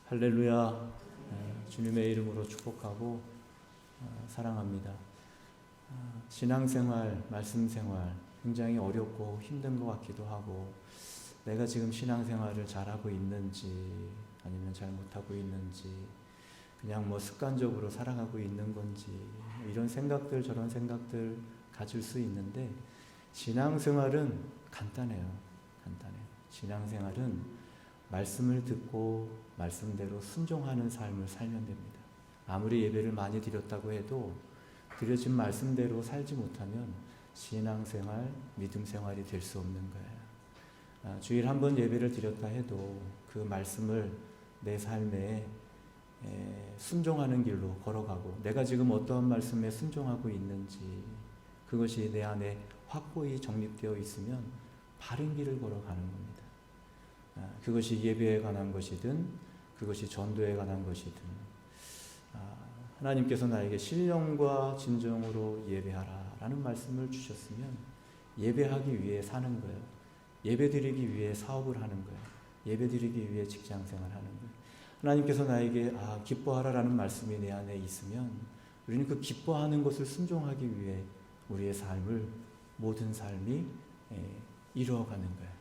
할렐루야. 주님의 이름으로 축복하고 사랑합니다. 신앙생활, 말씀생활 굉장히 어렵고 힘든 것 같기도 하고, 내가 지금 신앙생활을 잘하고 있는지 아니면 잘못하고 있는지, 그냥 습관적으로 살아가고 있는 건지, 이런 생각들 저런 생각들 가질 수 있는데, 신앙생활은 간단해요. 신앙생활은 말씀을 듣고 말씀대로 순종하는 삶을 살면 됩니다. 아무리 예배를 많이 드렸다고 해도 드려진 말씀대로 살지 못하면 신앙생활, 믿음생활이 될 수 없는 거예요. 주일 한 번 예배를 드렸다 해도 그 말씀을 내 삶에 순종하는 길로 걸어가고, 내가 지금 어떠한 말씀에 순종하고 있는지 그것이 내 안에 확고히 정립되어 있으면 바른 길을 걸어가는 겁니다. 그것이 예배에 관한 것이든 그것이 전도에 관한 것이든, 하나님께서 나에게 신령과 진정으로 예배하라 라는 말씀을 주셨으면 예배하기 위해 사는 거예요. 예배드리기 위해 사업을 하는 거예요. 예배드리기 위해 직장생활을 하는 거예요. 하나님께서 나에게 기뻐하라 라는 말씀이 내 안에 있으면 우리는 그 기뻐하는 것을 순종하기 위해 우리의 삶을, 모든 삶이 이루어가는 거예요.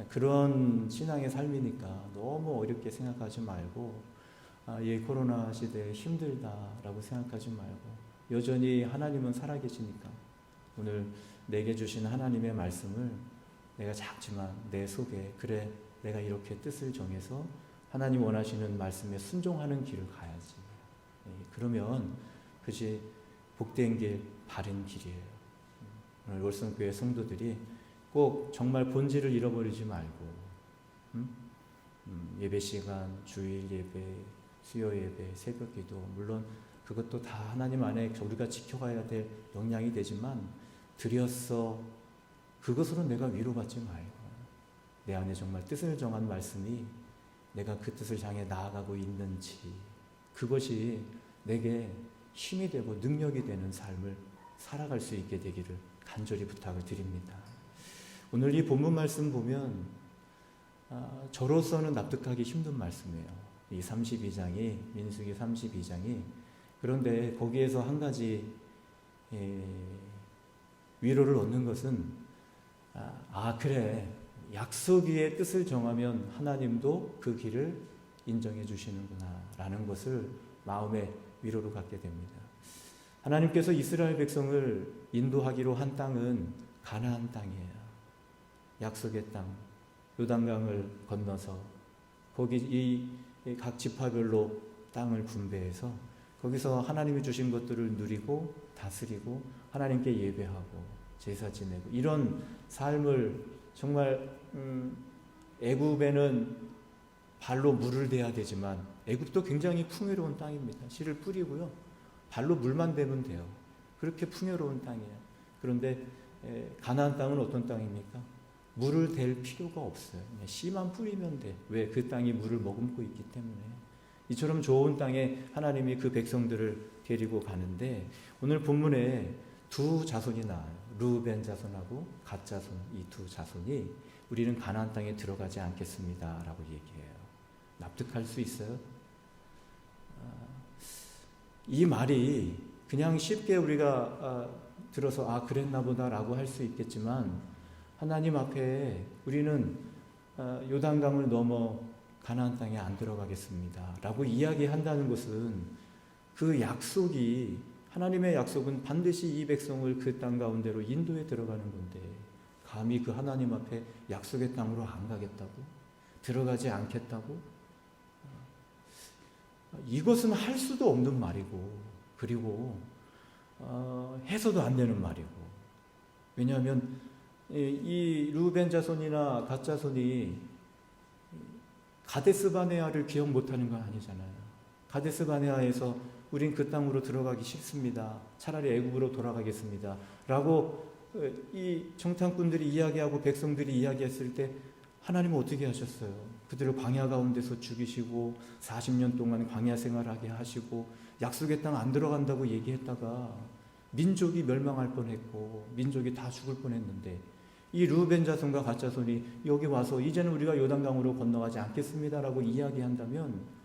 그런 신앙의 삶이니까 너무 어렵게 생각하지 말고, 이 코로나 시대에 힘들다라고 생각하지 말고, 여전히 하나님은 살아계시니까 오늘 내게 주신 하나님의 말씀을 내가 작지만 내 속에, 그래 내가 이렇게 뜻을 정해서 하나님 원하시는 말씀에 순종하는 길을 가야지. 그러면 그것이 복된 길, 바른 길이에요. 오늘 월성교회 성도들이 꼭 정말 본질을 잃어버리지 말고, 예배 시간, 주일 예배, 수요 예배, 새벽 기도, 물론 그것도 다 하나님 안에 우리가 지켜가야 될 역량이 되지만, 드렸어 그것으로 내가 위로받지 말고, 내 안에 정말 뜻을 정한 말씀이 내가 그 뜻을 향해 나아가고 있는지, 그것이 내게 힘이 되고 능력이 되는 삶을 살아갈 수 있게 되기를 간절히 부탁을 드립니다. 오늘 이 본문 말씀 보면 저로서는 납득하기 힘든 말씀이에요. 이 32장이, 민수기 32장이. 그런데 거기에서 한 가지 위로를 얻는 것은, 그래, 약속 위에 뜻을 정하면 하나님도 그 길을 인정해 주시는구나 라는 것을 마음의 위로로 갖게 됩니다. 하나님께서 이스라엘 백성을 인도하기로 한 땅은 가나안 땅이에요. 약속의 땅, 요단강을 건너서 거기 이 각 지파별로 땅을 분배해서 거기서 하나님이 주신 것들을 누리고 다스리고 하나님께 예배하고 제사 지내고, 이런 삶을 정말 애굽에는 발로 물을 대야 되지만, 애굽도 굉장히 풍요로운 땅입니다. 씨를 뿌리고요, 발로 물만 대면 돼요. 그렇게 풍요로운 땅이에요. 그런데 가나안 땅은 어떤 땅입니까? 물을 댈 필요가 없어요. 그냥 씨만 뿌리면 돼. 왜? 그 땅이 물을 머금고 있기 때문에. 이처럼 좋은 땅에 하나님이 그 백성들을 데리고 가는데, 오늘 본문에 두 자손이 나와요. 르우벤 자손하고 갓 자손, 이 두 자손이 우리는 가나안 땅에 들어가지 않겠습니다 라고 얘기해요. 납득할 수 있어요? 이 말이 그냥 쉽게 우리가 들어서 그랬나 보다 라고 할 수 있겠지만, 하나님 앞에 우리는 요단강을 넘어 가나안 땅에 안 들어가겠습니다 라고 이야기한다는 것은, 그 약속이, 하나님의 약속은 반드시 이 백성을 그 땅 가운데로 인도해 들어가는 건데, 감히 그 하나님 앞에 약속의 땅으로 안 가겠다고? 들어가지 않겠다고? 이것은 할 수도 없는 말이고, 그리고 해서도 안 되는 말이고. 왜냐하면 이 르우벤 자손이나 갓 자손이 가데스 바네아를 기억 못하는 건 아니잖아요. 가데스 바네아에서 우린 그 땅으로 들어가기 싫습니다, 차라리 애굽으로 돌아가겠습니다 라고 이 정탐꾼들이 이야기하고 백성들이 이야기했을 때, 하나님은 어떻게 하셨어요? 그들을 광야 가운데서 죽이시고 40년 동안 광야 생활하게 하시고 약속의 땅 안 들어간다고 얘기했다가 민족이 멸망할 뻔했고 민족이 다 죽을 뻔했는데, 이 르우벤 자손과 갓 자손이 여기 와서 이제는 우리가 요단강으로 건너가지 않겠습니다라고 이야기한다면,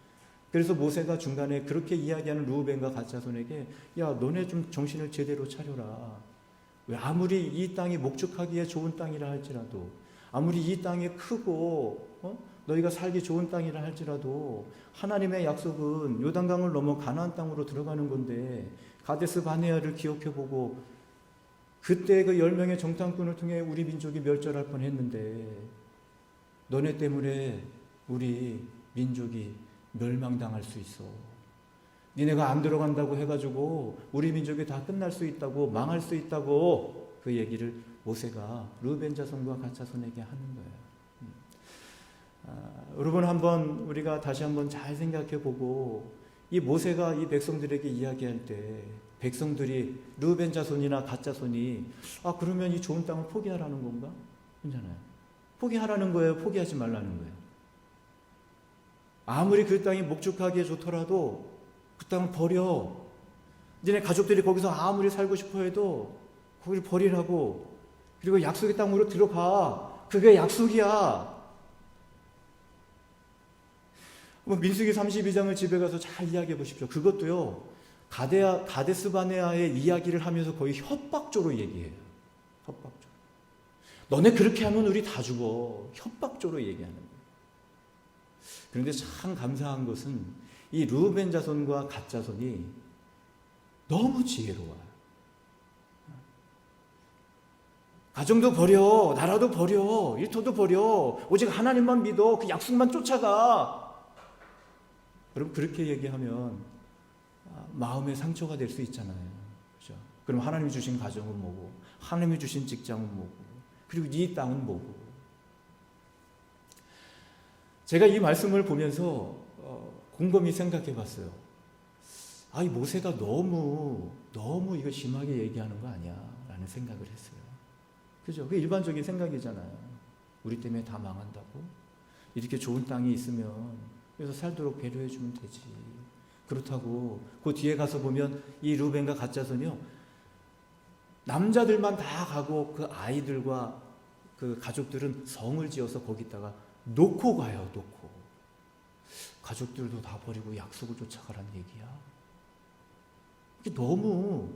그래서 모세가 중간에 그렇게 이야기하는 르우벤과 갓 자손에게 야 너네 좀 정신을 제대로 차려라. 왜 아무리 이 땅이 목축하기에 좋은 땅이라 할지라도 아무리 이 땅이 크고 너희가 살기 좋은 땅이라 할지라도 하나님의 약속은 요단강을 넘어 가나안 땅으로 들어가는 건데 가데스 바네아를 기억해보고 그때 그 10명의 정탐꾼을 통해 우리 민족이 멸절할 뻔했는데 너네 때문에 우리 민족이 멸망당할 수 있어. 니네가 안 들어간다고 해가지고 우리 민족이 다 끝날 수 있다고 망할 수 있다고 그 얘기를 모세가 르우벤 자손과 갓 자손에게 하는 거예요. 여러분 우리가 다시 한번 잘 생각해보고 이 모세가 이 백성들에게 이야기할 때 백성들이 르우벤 자손이나 갓 자손이 그러면 이 좋은 땅을 포기하라는 건가? 괜찮아요. 포기하라는 거예요? 포기하지 말라는 거예요? 아무리 그 땅이 목축하기에 좋더라도 그 땅을 버려. 니네 가족들이 거기서 아무리 살고 싶어 해도 거기를 버리라고. 그리고 약속의 땅으로 들어가. 그게 약속이야. 민수기 32장을 집에 가서 잘 이야기해 보십시오. 그것도요, 가데스 바네아의 이야기를 하면서 거의 협박조로 얘기해요. 협박조. 너네 그렇게 하면 우리 다 죽어. 협박조로 얘기하는 거예요. 그런데 참 감사한 것은 이 르우벤 자손과 갓 자손이 너무 지혜로워요. 가정도 버려, 나라도 버려, 일터도 버려, 오직 하나님만 믿어, 그 약속만 쫓아가. 여러분 그렇게 얘기하면 마음에 상처가 될 수 있잖아요. 그렇죠? 그럼 하나님이 주신 가정은 뭐고, 하나님이 주신 직장은 뭐고, 그리고 이 땅은 뭐고. 제가 이 말씀을 보면서 곰곰이 생각해 봤어요. 이 모세가 너무 이거 심하게 얘기하는 거 아니야? 라는 생각을 했어요. 그죠? 그게 일반적인 생각이잖아요. 우리 때문에 다 망한다고? 이렇게 좋은 땅이 있으면 그래서 살도록 배려해 주면 되지. 그렇다고 그 뒤에 가서 보면 이 르우벤과 갓 자손이요, 남자들만 다 가고 그 아이들과 그 가족들은 성을 지어서 거기다가 놓고 가요. 놓고 가족들도 다 버리고 약속을 쫓아가란 얘기야. 이게 너무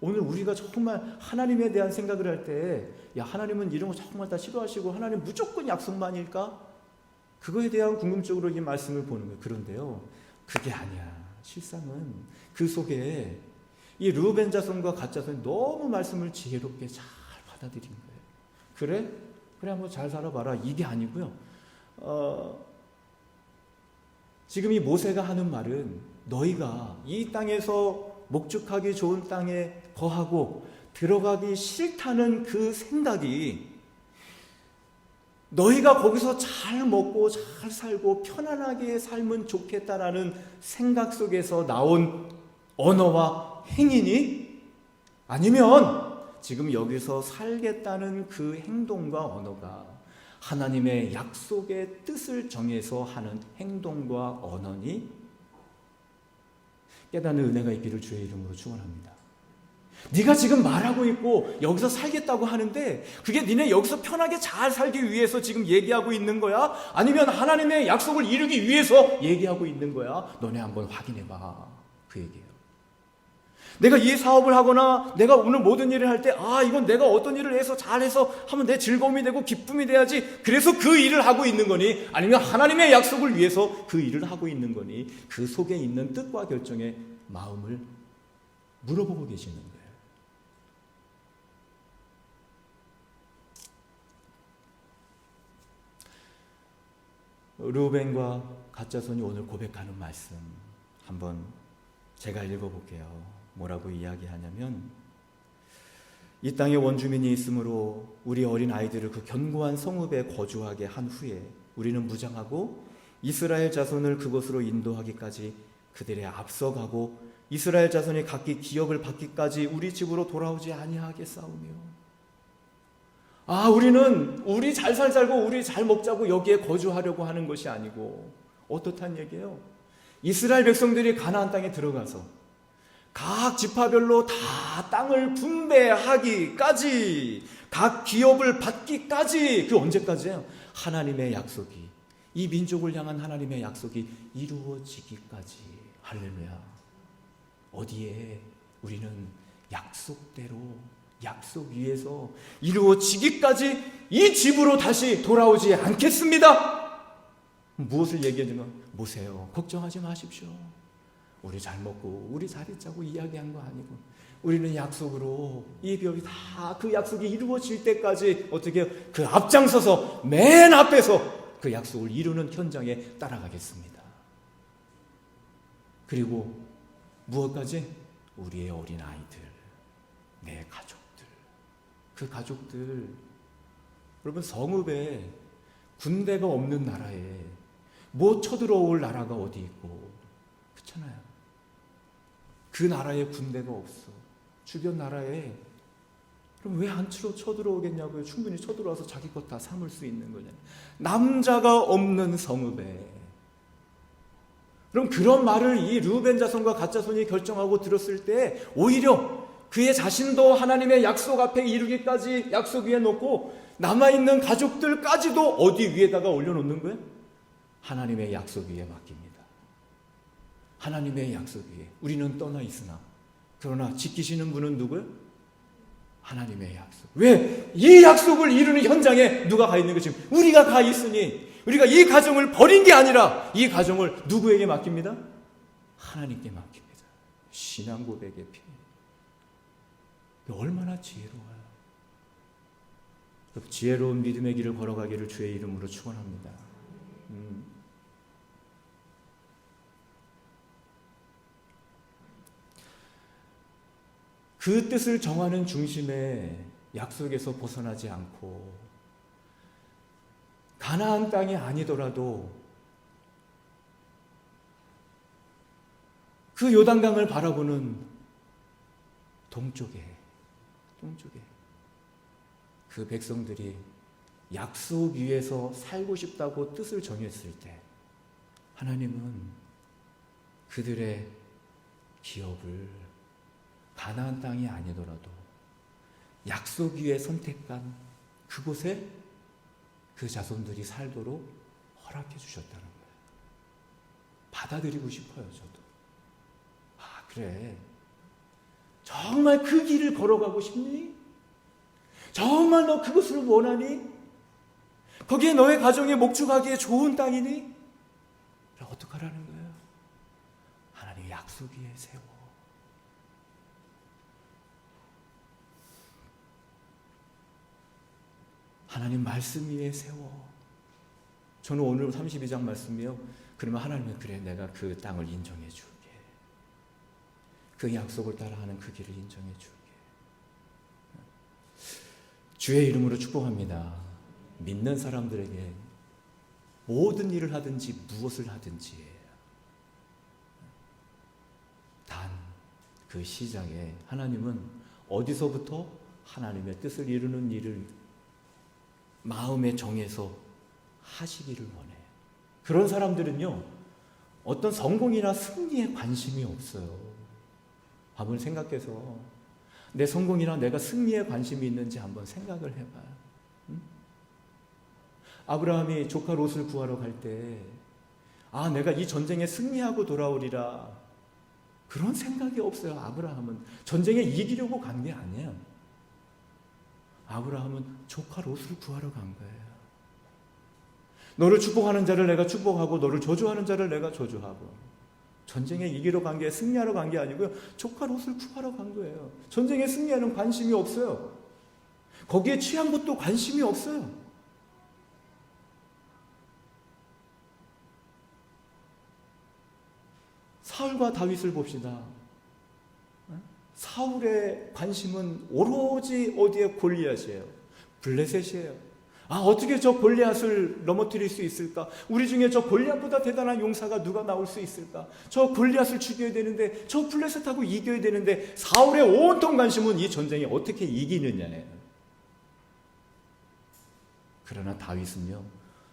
오늘 우리가 정말 하나님에 대한 생각을 할 때, 야 하나님은 이런 거 정말 다 싫어하시고 하나님 무조건 약속만일까? 그거에 대한 궁금증으로 이 말씀을 보는 거예요. 그런데요, 그게 아니야. 실상은 그 속에 이 르우벤 자손과 갓 자손이 너무 말씀을 지혜롭게 잘 받아들인 거예요. 그래 한번 잘 살아봐라. 이게 아니고요. 지금 이 모세가 하는 말은 너희가 이 땅에서 목축하기 좋은 땅에 거하고 들어가기 싫다는 그 생각이 너희가 거기서 잘 먹고 잘 살고 편안하게 살면 좋겠다라는 생각 속에서 나온 언어와 행위니, 아니면 지금 여기서 살겠다는 그 행동과 언어가 하나님의 약속의 뜻을 정해서 하는 행동과 언어니, 깨닫는 은혜가 있기를 주의 이름으로 축원합니다. 네가 지금 말하고 있고 여기서 살겠다고 하는데 그게 니네 여기서 편하게 잘 살기 위해서 지금 얘기하고 있는 거야? 아니면 하나님의 약속을 이루기 위해서 얘기하고 있는 거야? 너네 한번 확인해봐. 그 얘기예요. 내가 이 사업을 하거나 내가 오늘 모든 일을 할 때 이건 내가 어떤 일을 해서 잘해서 하면 내 즐거움이 되고 기쁨이 돼야지, 그래서 그 일을 하고 있는 거니, 아니면 하나님의 약속을 위해서 그 일을 하고 있는 거니, 그 속에 있는 뜻과 결정의 마음을 물어보고 계시는 거예요. 르우벤과 갓 자손이 오늘 고백하는 말씀 한번 제가 읽어볼게요. 뭐라고 이야기하냐면, 이 땅에 원주민이 있으므로 우리 어린 아이들을 그 견고한 성읍에 거주하게 한 후에 우리는 무장하고 이스라엘 자손을 그곳으로 인도하기까지 그들의 앞서가고 이스라엘 자손이 각기 기업을 받기까지 우리 집으로 돌아오지 아니하겠사오며. 우리는 우리 잘 살고 우리 잘 먹자고 여기에 거주하려고 하는 것이 아니고, 어떻단 얘기예요? 이스라엘 백성들이 가나안 땅에 들어가서 각 지파별로 다 땅을 분배하기까지, 각 기업을 받기까지, 그 언제까지예요? 하나님의 약속이 이 민족을 향한 하나님의 약속이 이루어지기까지. 할렐루야. 어디에? 우리는 약속대로, 약속 위에서 이루어지기까지 이 집으로 다시 돌아오지 않겠습니다. 무엇을 얘기하는가? 보세요. 걱정하지 마십시오. 우리 잘 먹고 우리 잘 있자고 이야기한 거 아니고, 우리는 약속으로 이 벽이 다 그 약속이 이루어질 때까지 어떻게 그 앞장서서 맨 앞에서 그 약속을 이루는 현장에 따라가겠습니다. 그리고 무엇까지? 우리의 어린 아이들, 내 가족들, 그 가족들. 여러분, 성읍에 군대가 없는 나라에 뭐 쳐들어올 나라가 어디 있고, 그렇잖아요. 그 나라에 군대가 없어. 주변 나라에. 그럼 왜 안 쳐들어오겠냐고요. 충분히 쳐들어와서 자기 것 다 삼을 수 있는 거잖아요. 남자가 없는 성읍에. 그럼 그런 말을 이 르우벤 자손과 갓 자손이 결정하고 들었을 때 오히려 그의 자신도 하나님의 약속 앞에 이르기까지 약속 위에 놓고 남아있는 가족들까지도 어디 위에다가 올려놓는 거예요? 하나님의 약속 위에 맡깁니다. 하나님의 약속 위에. 우리는 떠나 있으나 그러나 지키시는 분은 누구예요? 하나님의 약속. 왜? 이 약속을 이루는 현장에 누가 가 있는 거지? 우리가 가 있으니 우리가 이 가정을 버린 게 아니라 이 가정을 누구에게 맡깁니다? 하나님께 맡깁니다. 신앙 고백의 피. 얼마나 지혜로워요. 지혜로운 믿음의 길을 걸어가기를 주의 이름으로 축원합니다. 그 뜻을 정하는 중심에 약속에서 벗어나지 않고 가나안 땅이 아니더라도 그 요단강을 바라보는 동쪽에 그 백성들이 약속 위에서 살고 싶다고 뜻을 정했을 때 하나님은 그들의 기업을 가나안 땅이 아니더라도 약속 위에 선택한 그곳에 그 자손들이 살도록 허락해 주셨다는 거예요. 받아들이고 싶어요, 저도. 아, 그래. 정말 그 길을 걸어가고 싶니? 정말 너 그것을 원하니? 거기에 너의 가정이 목축하기에 좋은 땅이니? 어떡하라는 거예요? 하나님 약속 위에 세워. 하나님 말씀 위에 세워. 저는 오늘 32장 말씀이요. 그러면 하나님은 그래, 내가 그 땅을 인정해 줄게. 그 약속을 따라하는 그 길을 인정해 줄게. 주의 이름으로 축복합니다. 믿는 사람들에게 모든 일을 하든지 무엇을 하든지 단 그 시작에 하나님은 어디서부터 하나님의 뜻을 이루는 일을 마음에 정해서 하시기를 원해요. 그런 사람들은요, 어떤 성공이나 승리에 관심이 없어요. 한번 생각해서 내 성공이나 내가 승리에 관심이 있는지 한번 생각을 해봐요. 응? 아브라함이 조카 롯을 구하러 갈 때, 아, 내가 이 전쟁에 승리하고 돌아오리라. 그런 생각이 없어요. 아브라함은 전쟁에 이기려고 간 게 아니에요. 아브라함은 조카 롯을 구하러 간 거예요. 너를 축복하는 자를 내가 축복하고 너를 저주하는 자를 내가 저주하고. 전쟁에 이기러 간 게, 승리하러 간 게 아니고요. 조카 롯을 구하러 간 거예요. 전쟁에 승리하는 관심이 없어요. 거기에 취한 것도 관심이 없어요. 사울과 다윗을 봅시다. 사울의 관심은 오로지 어디에? 골리앗이에요. 블레셋이에요. 아, 어떻게 저 골리앗을 넘어뜨릴 수 있을까? 우리 중에 저 골리앗보다 대단한 용사가 누가 나올 수 있을까? 저 골리앗을 죽여야 되는데, 저 블레셋하고 이겨야 되는데, 사울의 온통 관심은 이 전쟁에 어떻게 이기느냐예요. 그러나 다윗은요,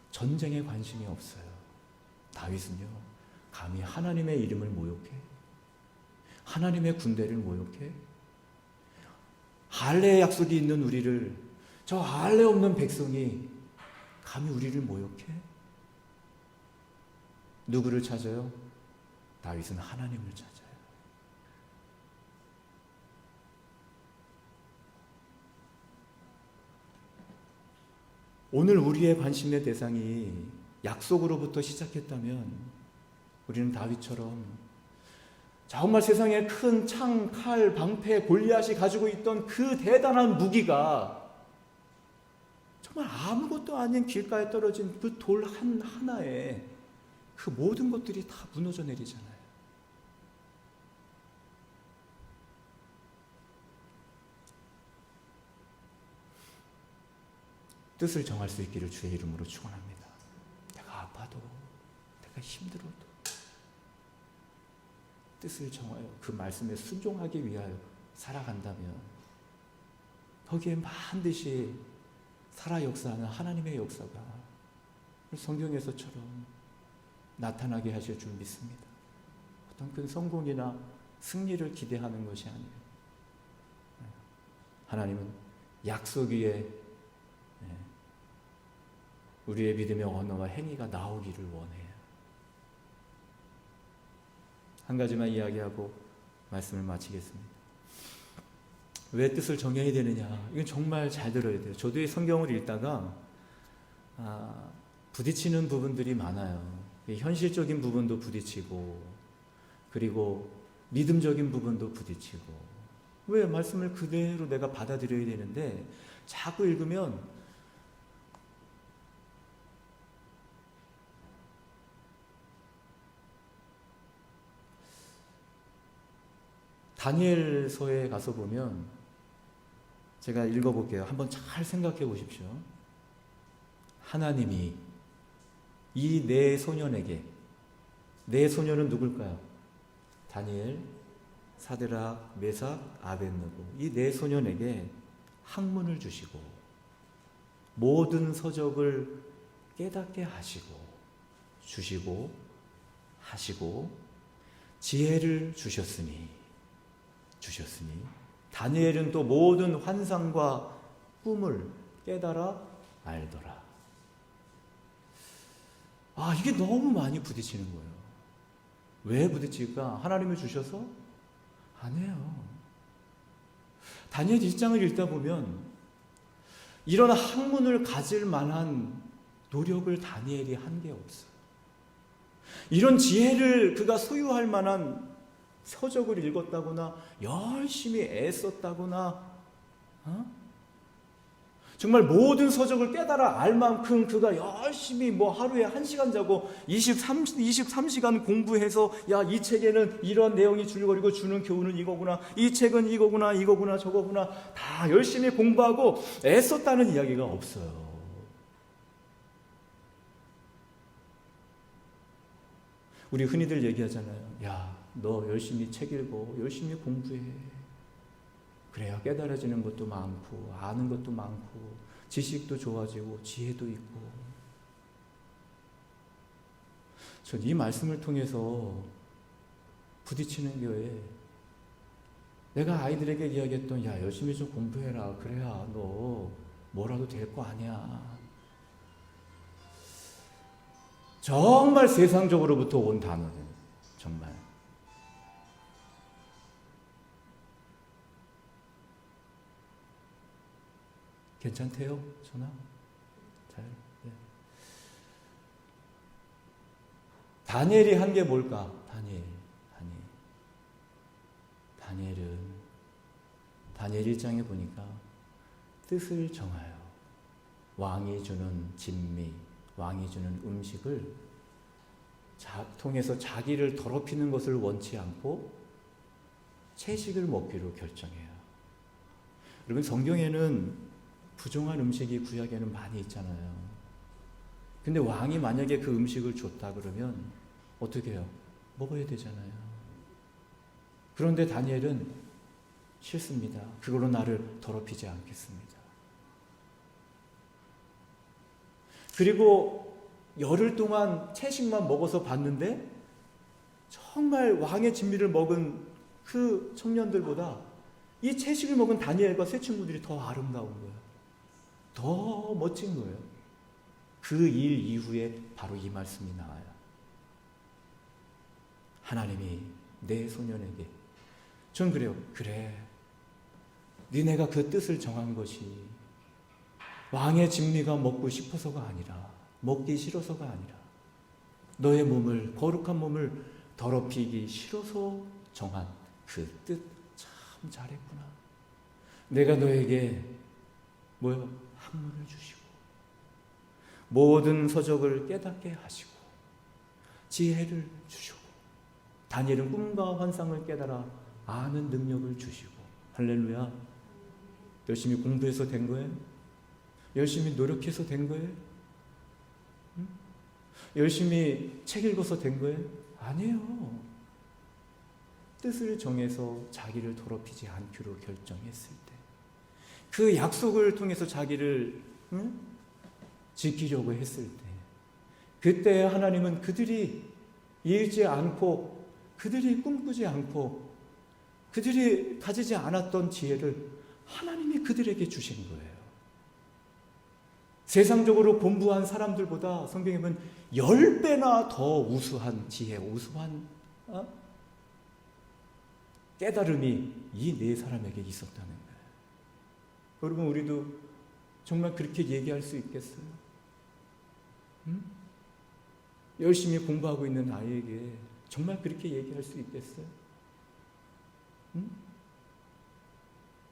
전쟁에 관심이 없어요. 다윗은요, 감히 하나님의 이름을 모욕해? 하나님의 군대를 모욕해? 할례의 약속이 있는 우리를, 저 할례 없는 백성이 감히 우리를 모욕해? 누구를 찾아요? 다윗은 하나님을 찾아요. 오늘 우리의 관심의 대상이 약속으로부터 시작했다면 우리는 다윗처럼 정말 세상에 큰 창, 칼, 방패, 골리앗이 가지고 있던 그 대단한 무기가 정말 아무것도 아닌 길가에 떨어진 그 돌 하나에 그 모든 것들이 다 무너져 내리잖아요. 뜻을 정할 수 있기를 주의 이름으로 축원합니다. 내가 아파도, 내가 힘들어도 뜻을 정하여 그 말씀에 순종하기 위하여 살아간다면 거기에 반드시 살아 역사하는 하나님의 역사가 성경에서처럼 나타나게 하실 줄 믿습니다. 어떤 큰 성공이나 승리를 기대하는 것이 아니에요. 하나님은 약속 위에 우리의 믿음의 언어와 행위가 나오기를 원해요. 한 가지만 이야기하고 말씀을 마치겠습니다. 왜 뜻을 정해야 되느냐? 이건 정말 잘 들어야 돼요. 저도 이 성경을 읽다가 부딪히는 부분들이 많아요. 현실적인 부분도 부딪히고 그리고 믿음적인 부분도 부딪히고 왜 말씀을 그대로 내가 받아들여야 되는데 자꾸 읽으면 다니엘서에 가서 보면 제가 읽어볼게요. 한번 잘 생각해 보십시오. 하나님이 이 네 소년에게, 네 소년은 누굴까요? 다니엘, 사드락, 메삭, 아벳느고 이 네 소년에게 학문을 주시고 모든 서적을 깨닫게 하시고 주시고 하시고 지혜를 주셨으니 다니엘은 또 모든 환상과 꿈을 깨달아 알더라. 이게 너무 많이 부딪히는 거예요. 왜 부딪힐까? 하나님이 주셔서? 아니에요. 다니엘 1장을 읽다 보면 이런 학문을 가질 만한 노력을 다니엘이 한 게 없어요. 이런 지혜를 그가 소유할 만한 서적을 읽었다거나 열심히 애썼다거나 정말 모든 서적을 깨달아 알 만큼 그가 열심히 하루에 1시간 자고 23시간 공부해서 이 책에는 이런 내용이 줄거리고 주는 교훈은 이거구나, 이 책은 이거구나 저거구나 다 열심히 공부하고 애썼다는 이야기가 없어요. 우리 흔히들 얘기하잖아요. 너 열심히 책 읽고 열심히 공부해. 그래야 깨달아지는 것도 많고 아는 것도 많고 지식도 좋아지고 지혜도 있고. 전 이 말씀을 통해서 부딪히는 거에 내가 아이들에게 이야기했던 열심히 좀 공부해라. 그래야 너 뭐라도 될 거 아니야. 정말 세상적으로부터 온 단어는 정말 괜찮대요? 전화? 잘. 네. 다니엘이 한 게 뭘까? 다니엘 1장에 보니까 뜻을 정하여 왕이 주는 진미, 왕이 주는 음식을 통해서 자기를 더럽히는 것을 원치 않고 채식을 먹기로 결정해요. 여러분, 성경에는 부정한 음식이 구약에는 많이 있잖아요. 근데 왕이 만약에 그 음식을 줬다 그러면 어떻게 해요? 먹어야 되잖아요. 그런데 다니엘은 싫습니다. 그걸로 나를 더럽히지 않겠습니다. 그리고 열흘 동안 채식만 먹어서 봤는데 정말 왕의 진미를 먹은 그 청년들보다 이 채식을 먹은 다니엘과 세 친구들이 더 아름다운 거예요. 더 멋진 거예요. 그 일 이후에 바로 이 말씀이 나와요. 하나님이 내 소년에게, 전 그래요. 그래, 니네가 그 뜻을 정한 것이 왕의 진미가 먹고 싶어서가 아니라, 먹기 싫어서가 아니라, 너의 몸을, 거룩한 몸을 더럽히기 싫어서 정한 그 뜻 참 잘했구나. 내가 너에게 뭐요? 학문을 주시고 모든 서적을 깨닫게 하시고 지혜를 주시고 다니엘은 꿈과 환상을 깨달아 아는 능력을 주시고. 할렐루야. 열심히 공부해서 된 거예요? 열심히 노력해서 된 거예요? 응? 열심히 책 읽어서 된 거예요? 아니에요. 뜻을 정해서 자기를 더럽히지 않기로 결정했을 때, 그 약속을 통해서 자기를 지키려고 했을 때, 그때 하나님은 그들이 잃지 않고, 그들이 꿈꾸지 않고, 그들이 가지지 않았던 지혜를 하나님이 그들에게 주신 거예요. 세상적으로 공부한 사람들보다 성경에 보면 10배나 더 우수한 지혜, 우수한 깨달음이 이 네 사람에게 있었다는 거예요. 여러분, 우리도 정말 그렇게 얘기할 수 있겠어요? 열심히 공부하고 있는 아이에게 정말 그렇게 얘기할 수 있겠어요?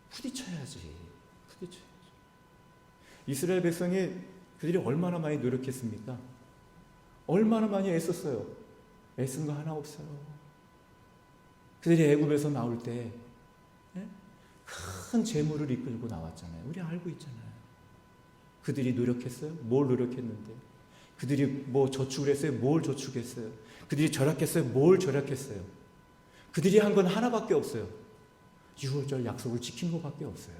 부딪혀야지. 부딪혀야지. 이스라엘 백성이 그들이 얼마나 많이 노력했습니까? 얼마나 많이 애썼어요? 애쓴 거 하나 없어요. 그들이 애굽에서 나올 때 큰 재물을 이끌고 나왔잖아요. 우리 알고 있잖아요. 그들이 노력했어요? 뭘 노력했는데? 그들이 뭐 저축을 했어요? 뭘 저축했어요? 그들이 절약했어요? 뭘 절약했어요? 그들이 한 건 하나밖에 없어요. 유월절 약속을 지킨 것밖에 없어요.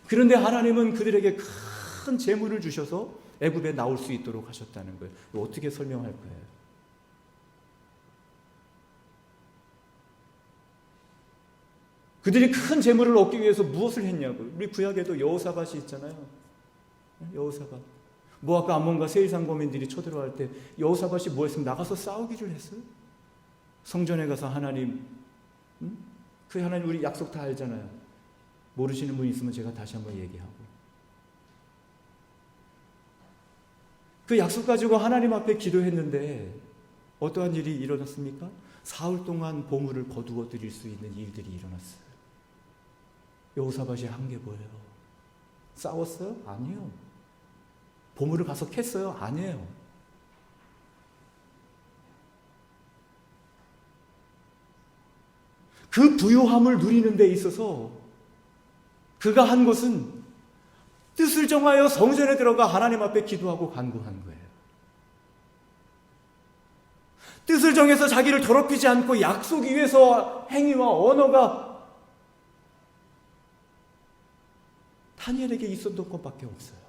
그런데 하나님은 그들에게 큰 재물을 주셔서 애굽에 나올 수 있도록 하셨다는 거예요. 이거 어떻게 설명할 거예요? 그들이 큰 재물을 얻기 위해서 무엇을 했냐고요? 우리 구약에도 여호사밧이 있잖아요. 여호사밧. 모압과 암몬과 세일산 거민들이 쳐들어갈 때 여호사밧이 뭐 했으면 나가서 싸우기를 했어요. 성전에 가서 하나님, 그 하나님 우리 약속 다 알잖아요. 모르시는 분이 있으면 제가 다시 한번 얘기하고. 그 약속 가지고 하나님 앞에 기도했는데 어떠한 일이 일어났습니까? 사흘 동안 보물을 거두어 드릴 수 있는 일들이 일어났어요. 여호사밧이 한 게 뭐예요? 싸웠어요? 아니요. 보물을 가서 캤어요? 아니에요. 그 부유함을 누리는 데 있어서 그가 한 것은 뜻을 정하여 성전에 들어가 하나님 앞에 기도하고 간구한 거예요. 뜻을 정해서 자기를 더럽히지 않고 약속 위에서 행위와 언어가 다니엘에게 있었던 것밖에 없어요.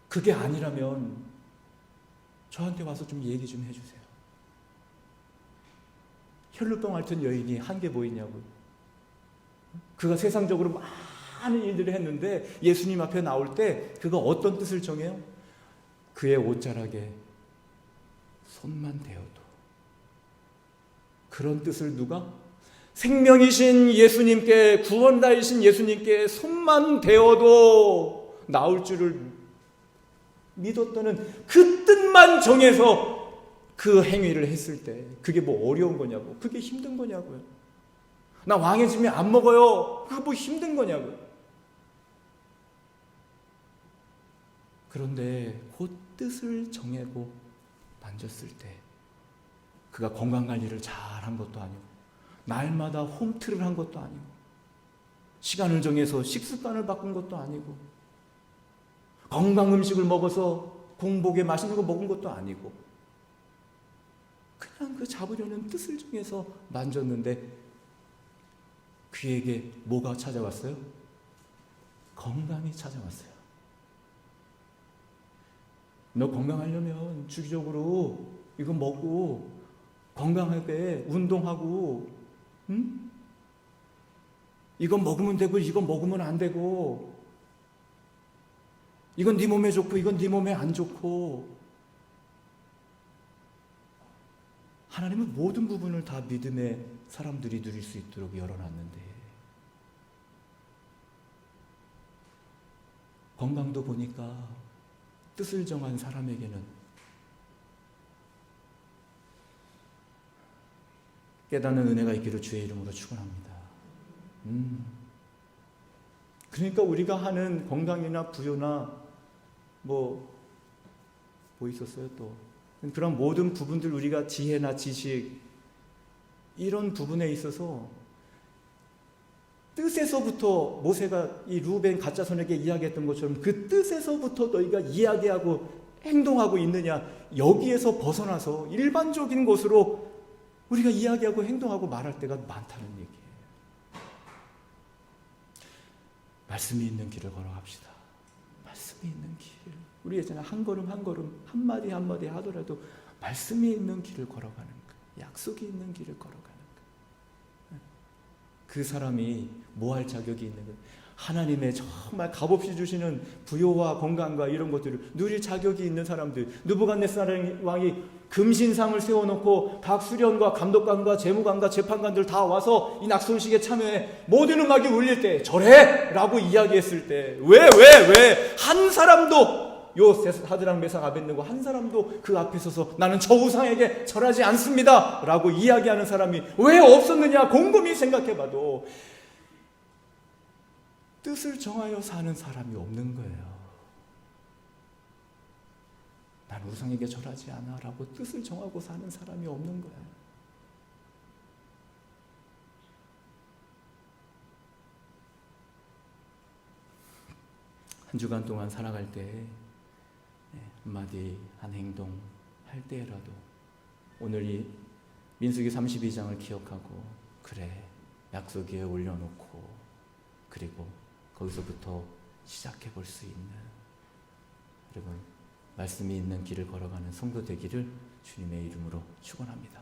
그게 아니라면 저한테 와서 좀 얘기 좀 해주세요. 혈루병 앓던 여인이 한 게 뭐 있냐고요. 그가 세상적으로 많은 일들을 했는데 예수님 앞에 나올 때 그가 어떤 뜻을 정해요? 그의 옷자락에 손만 대어도. 그런 뜻을 누가? 생명이신 예수님께, 구원자이신 예수님께 손만 대어도 나올 줄을 믿었다는 그 뜻만 정해서 그 행위를 했을 때 그게 뭐 어려운 거냐고, 그게 힘든 거냐고요. 나 왕의 짐이 안 먹어요, 그거 뭐 힘든 거냐고요. 그런데 그 뜻을 정하고 만졌을 때 그가 건강관리를 잘한 것도 아니고 날마다 홈트를 한 것도 아니고 시간을 정해서 식습관을 바꾼 것도 아니고 건강 음식을 먹어서 공복에 맛있는 거 먹은 것도 아니고 그냥 그 잡으려는 뜻을 정해서 만졌는데 그에게 뭐가 찾아왔어요? 건강이 찾아왔어요. 너 건강하려면 주기적으로 이거 먹고 건강하게 운동하고, 응? 이건 먹으면 되고 이건 먹으면 안 되고, 이건 네 몸에 좋고 이건 네 몸에 안 좋고, 하나님은 모든 부분을 다 믿음의 사람들이 누릴 수 있도록 열어놨는데, 건강도 보니까 뜻을 정한 사람에게는 깨닫는 은혜가 있기를 주의 이름으로 축원합니다. 그러니까 우리가 하는 건강이나 부유나 뭐 있었어요 또 그런 모든 부분들, 우리가 지혜나 지식 이런 부분에 있어서 뜻에서부터 모세가 이 루벤 가짜손에게 이야기했던 것처럼 그 뜻에서부터 너희가 이야기하고 행동하고 있느냐, 여기에서 벗어나서 일반적인 것으로 우리가 이야기하고 행동하고 말할 때가 많다는 얘기예요. 말씀이 있는 길을 걸어갑시다. 말씀이 있는 길. 우리 예전에 한 걸음 한 걸음, 한마디 한마디 하더라도 말씀이 있는 길을 걸어가는 거예요. 약속이 있는 길을 걸어가는 거예요. 그 사람이 뭐 할 자격이 있는 거예요? 하나님의 정말 값없이 주시는 부요와 건강과 이런 것들을 누릴 자격이 있는 사람들. 느부갓네살 왕이 금신상을 세워놓고 각 수련과 감독관과 재무관과 재판관들 다 와서 이 낙손식에 참여해 모든 음악이 울릴 때 절해! 라고 이야기했을 때 왜 한 사람도, 요 사드락 메삭 아벳느고 한 사람도 그 앞에 서서 나는 저 우상에게 절하지 않습니다 라고 이야기하는 사람이 왜 없었느냐 곰곰이 생각해봐도 뜻을 정하여 사는 사람이 없는 거예요. 난 우상에게 절하지 않아 라고 뜻을 정하고 사는 사람이 없는 거예요. 한 주간 동안 살아갈 때 한마디 한 행동 할 때라도 오늘 이 민수기 32장을 기억하고, 그래 약속 위에 올려놓고 그리고 거기서부터 시작해 볼 수 있는, 여러분 말씀이 있는 길을 걸어가는 성도 되기를 주님의 이름으로 축원합니다.